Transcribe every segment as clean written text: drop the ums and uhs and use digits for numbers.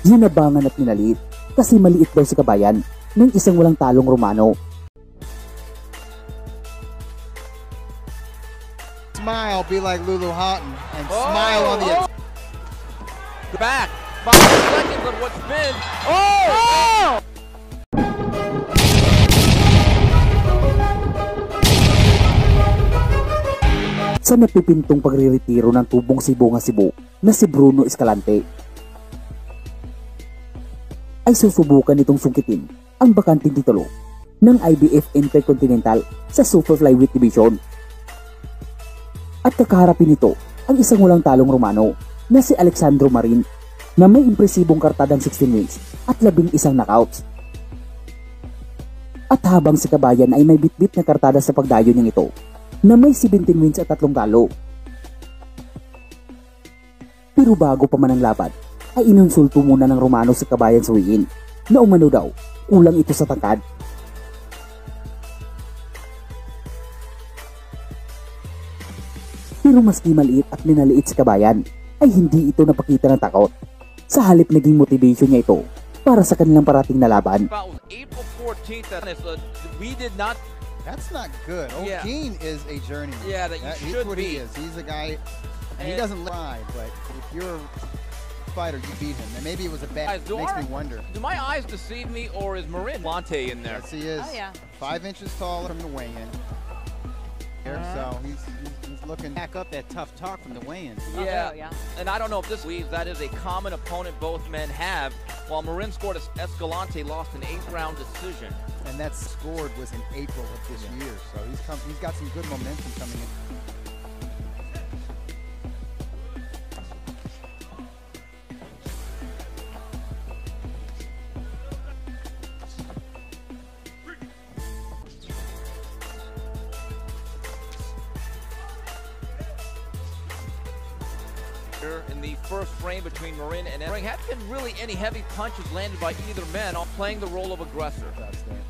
Ginabangan at minaliit kasi maliit daw si kabayan ng isang walang talong Romano. Smile, be like Lulu Houghton, and smile on the back. 5 seconds of what's been. Sa napipintong pagre-retiro ng tubong Cebu na si Bruno Escalante, ay susubukan itong sungkitin ang bakanting titulo ng IBF Intercontinental sa Super Flyweight Division. At kakaharapin nito ang isang walang talong Romano na si Marin na may impresibong kartadang 16 wins at 11 knockouts. At habang si kabayan ay may bitbit na kartada sa pagdayo niyang ito na may 17 wins at 3 talo. Pero bago pa man ang laban ay inonsulto muna ng Romano sa kabayan sa weigh-in na umano daw kulang ito sa tangkad. Pero maski maliit at minaliit si kabayan ay hindi ito napakita ng takot. Sa halip naging motivation niya ito para sa kanilang parating na laban. April 14th, we did not. That's not good. O'Keene is a journeyman. Yeah, that you should what be. He is. He's a guy, and he doesn't lie, but if you're a fighter, you beat him. And maybe it was a bad, makes me wonder. Do my eyes deceive me, or is Marin Lante in there? Yes, he is. Oh, yeah. 5 inches taller from the weigh-in. So he's looking back up that tough talk from the weigh-in. Yeah, and I don't know if this leaves. That is a common opponent both men have. While Marin scored, Escalante lost an 8th-round decision. And that scored was in April of this year, so he's got some good momentum coming in. In the first frame between Marin and Marin, hadn't been really any heavy punches landed by either man, all playing the role of aggressor. That's that.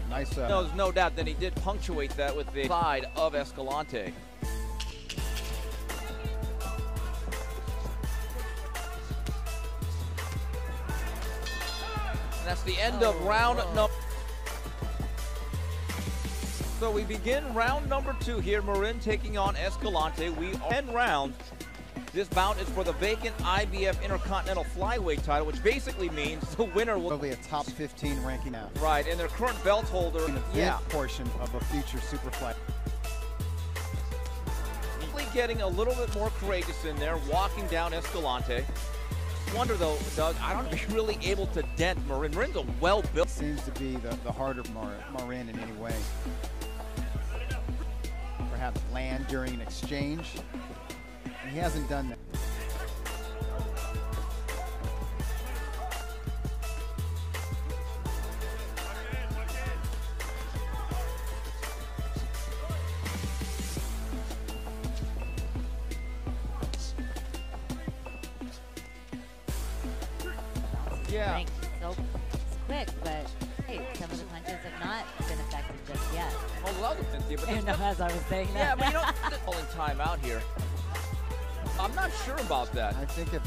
Nice. No, there's no doubt that he did punctuate that with the side of Escalante. And that's the end of round number. So we begin round number 2 here. Marin taking on Escalante. We are 10 rounds. This bout is for the vacant IBF Intercontinental Flyweight title, which basically means the winner will be a top 15 ranking now. Right, and their current belt holder in the portion of a future super fly. Getting a little bit more courageous in there, walking down Escalante. Wonder though, Doug, I don't know if he's really able to dent Marin. Marin's a well-built. Seems to be the heart of Marin in any way. Perhaps land during an exchange. And he hasn't done that. Yeah. So quick, but hey, some of the punches have not been effective just yet. Oh, well, Cynthia, but no, as I was saying that. Yeah, but you know, pulling time out here. I'm not sure about that. I think it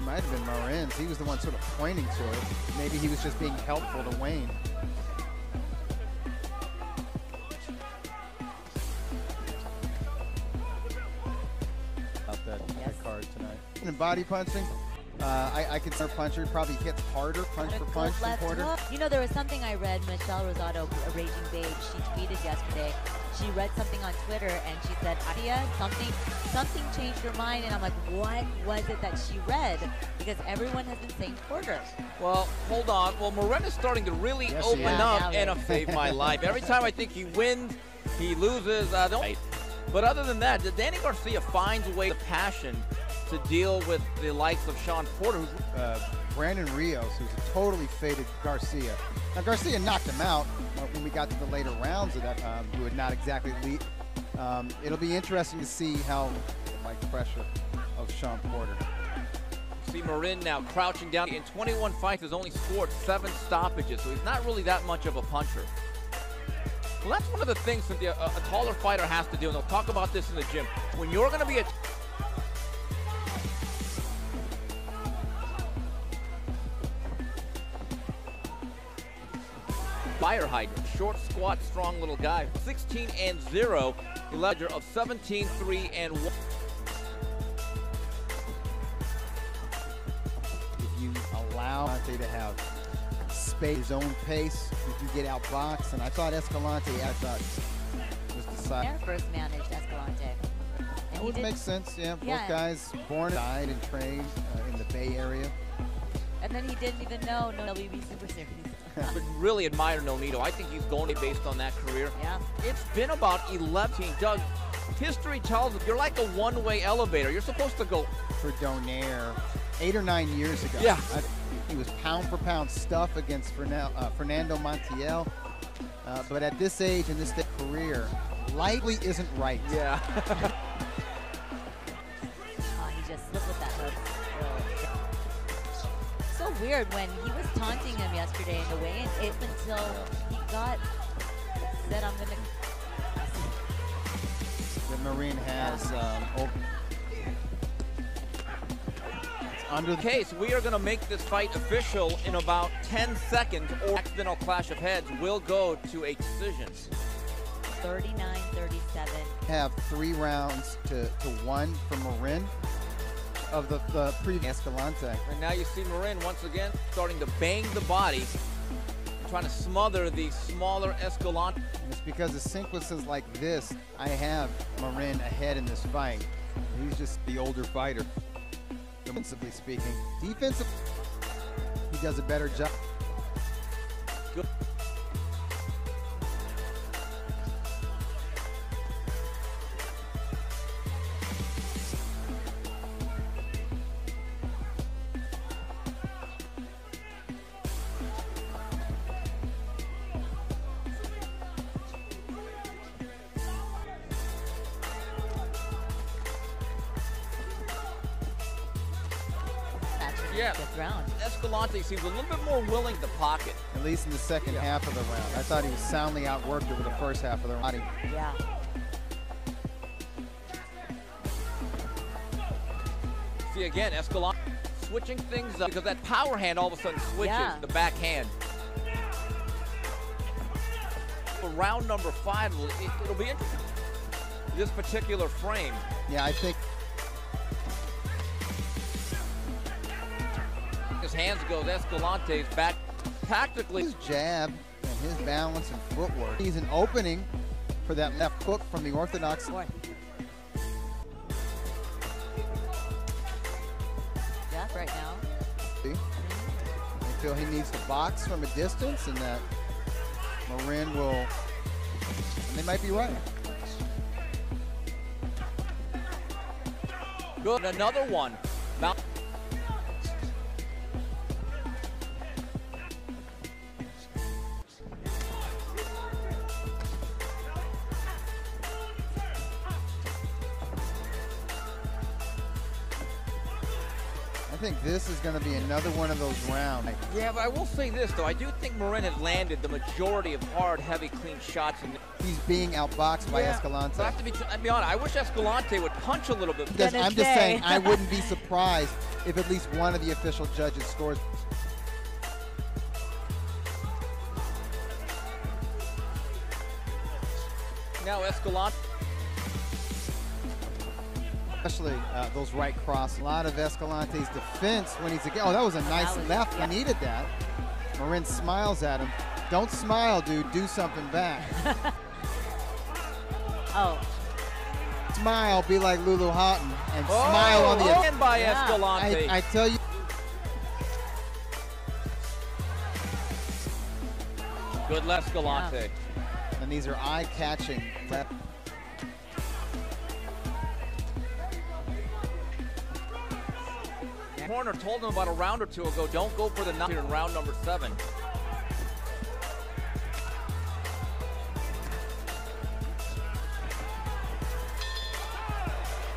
might have been Marin's. He was the one sort of pointing to it. Maybe he was just being helpful to Wayne. About that card tonight. And body punching. I consider puncher probably hits harder, punch for punch than Porter. You know, there was something I read, Michelle Rosado, a Raging Babe, she tweeted yesterday. She read something on Twitter and she said, Adia, something changed her mind. And I'm like, what was it that she read? Because everyone has been saying Porter. Well, hold on. Well, Marin is starting to really open up and save my life. Every time I think he wins, he loses. But other than that, Danny Garcia finds a way to passion to deal with the likes of Sean Porter. Brandon Rios, who's a totally faded Garcia. Now, Garcia knocked him out when we got to the later rounds of that, who had not exactly lead. It'll be interesting to see how like pressure of Sean Porter. See Marin now crouching down. In 21 fights, has only scored 7 stoppages, so he's not really that much of a puncher. Well, that's one of the things that a taller fighter has to do, and they'll talk about this in the gym. When you're going to be a fire hydrant, short, squat, strong little guy, 16-0, a ledger of 17-3-1. If you allow Escalante to have space, his own pace, you can get outboxed, and I thought Escalante, was decided. Air first managed Escalante. That would make sense, yeah. Both guys born, died, and trained in the Bay Area. And then he didn't even know no WB Super Series. But really admire Nonito. I think he's going to be based on that career. Yeah. It's been about 11. Doug, history tells us you're like a one-way elevator. You're supposed to go. For Donaire 8 or 9 years ago. Yeah. He was pound for pound stuff against Fernando Montiel. But at this age and this career, likely isn't right. Yeah. He just slipped with that hook. So weird when he was taunting him yesterday in the weigh-in until he got said, I'm going to. The Marin has under the case, we are going to make this fight official in about 10 seconds, or accidental clash of heads will go to a decision. 39-37. Have 3 rounds to 1 for Marin of the previous Escalante. And now you see Marin once again starting to bang the body, trying to smother the smaller Escalante. And it's because of sequences like this, I have Marin ahead in this fight. He's just the older fighter. Defensively speaking, defensive, he does a better job. Good. Yeah, round. Escalante seems a little bit more willing to pocket. At least in the second half of the round. I thought he was soundly outworked over the first half of the round. Yeah. See again, Escalante switching things up because that power hand all of a sudden switches the backhand. For round number 5, it'll be interesting. This particular frame. Yeah, I think. His hands goes Escalante's back tactically. His jab and his balance and footwork. He's an opening for that left hook from the orthodox. Yeah, right now. I feel he needs to box from a distance and that Marin will, and they might be right. Good, another one. Mount. I think this is going to be another one of those rounds. Yeah, but I will say this, though. I do think Marin has landed the majority of hard, heavy, clean shots. He's being outboxed by Escalante. I have to be honest, I wish Escalante would punch a little bit. I'm just saying, I wouldn't be surprised if at least one of the official judges scores. Now Escalante. Especially those right cross. A lot of Escalante's defense when he's again. Oh, that was a nice left. He needed that. Marin smiles at him. Don't smile, dude. Do something back. Oh. Smile, be like Lulu Houghton, and smile on the end by Escalante. I tell you. Good left, Escalante. Yeah. And these are eye-catching left. Corner told him about a round or two ago, don't go for the knock here in round number 7.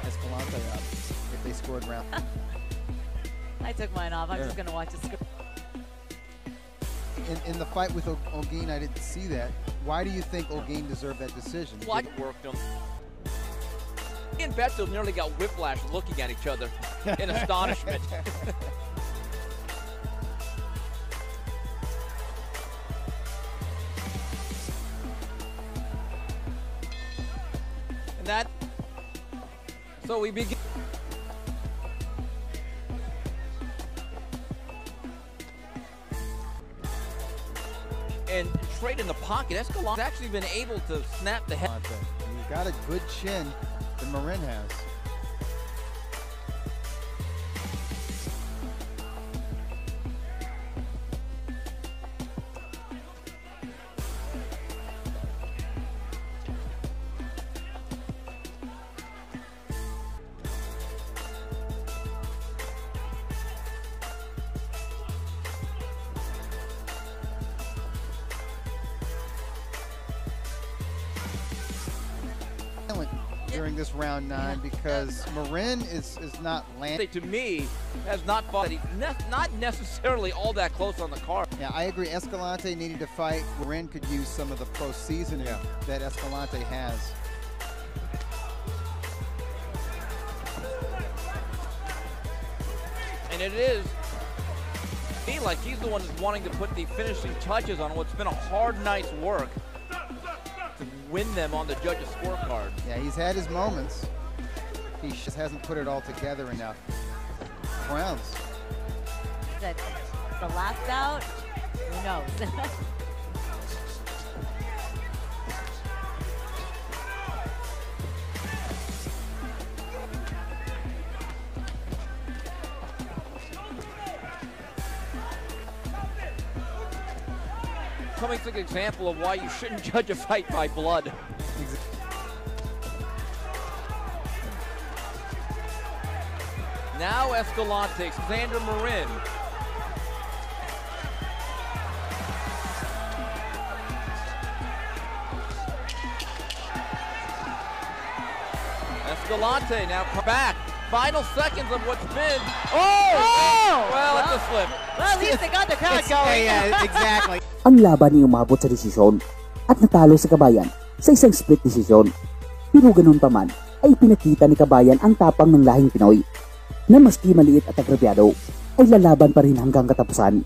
Escalante up if they scored round. I took mine off. I'm just going to watch it score. In the fight with Ogin, I didn't see that. Why do you think Olguin deserved that decision? What worked him? He and Beto nearly got whiplash looking at each other in astonishment. And that, so we begin. And trade in the pocket. Escalante's actually been able to snap the head. He's got a good chin that Marin has. During this round 9 because Marin is not landing. To me, has not fought. He's not necessarily all that close on the card. Yeah, I agree. Escalante needed to fight. Marin could use some of the pro seasoning that Escalante has. And it is feel like he's the one who's wanting to put the finishing touches on what's been a hard night's work to win them on the judges' scorecard. Yeah, he's had his moments. He just hasn't put it all together enough. Browns. The last bout, who knows? Coming to an example of why you shouldn't judge a fight by blood. Now Escalante, Xander Marin. Escalante now come back. Final seconds of what's been. Well, it's a slip. Well, at least they got the crowd going. Yeah, exactly. Ang laban ay umabot sa desisyon at natalo si Kabayan sa isang split decision. Pero ganun pa man ay pinakita ni Kabayan ang tapang ng lahing Pinoy na maski maliit at agrabyado ay lalaban pa rin hanggang katapusan.